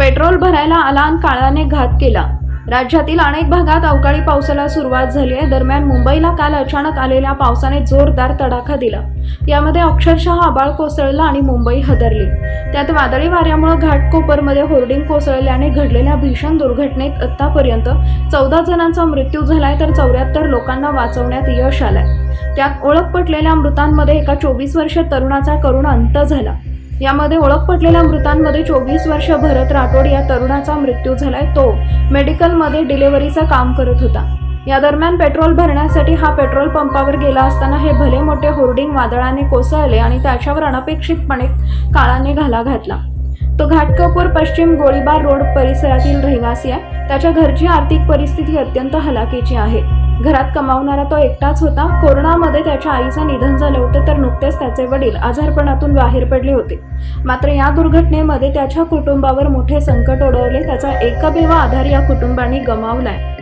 Petrol भरायला आला आणि काळाने घात केला। राज्यातील अनेक भागात अवकाळी पावसाला सुरुवात झाली आहे। दरम्यान मुंबईला काल अचानक आलेल्या पावसाने जोरदार तडाखा दिला। यामध्ये अक्षरशः आभाळ कोसळलं आणि मुंबई हादरली। त्यात वादळी वाऱ्यामुळे घाटकोपरमध्ये होर्डिंग कोसळल्याने घडलेल्या भीषण दुर्घटनेत आतापर्यंत 14 जणांचा मृत्यू झालाय, तर 74 लोकांना वाचवण्यात यश आलंय। त्यात ओळख पटलेल्या मृतांमध्ये एका 24 वर्षीय तरुणाचा करुण अंत झाला। यामध्ये ओळख पटलेल्या मृतांमध्ये 24 वर्षीय भरत राठोड या तरुणाचा मृत्यू झालाय। तो मेडिकलमध्ये डिलिव्हरीचं काम करत होता। या दरम्यान पेट्रोल भरण्यासाठी हा पेट्रोल पंपावर गेला असताना हे भले मोठे होर्डिंग वादळाने कोसळले आणि त्याच्यावर अनपेक्षितपणे काळाने घाला घातला। तो घाटकोपर पश्चिम गोळीबार रोड परिसरातील रहिवासी आहे। त्याच्या घरची आर्थिक परिस्थिती अत्यंत हलाखीची आहे। घरात कमावणारा तो एकटाच होता। कोरोनामध्ये त्याच्या आईचं निधन झालं होतं, तर नुकतेच त्याचे वडील आजारपणातून बाहेर पडले होते। मात्र या दुर्घटनेमध्ये त्याच्या कुटुंबावर मोठे संकट ओढवले। त्याचा एकमेव आधार या कुटुंबाने गमावलाय।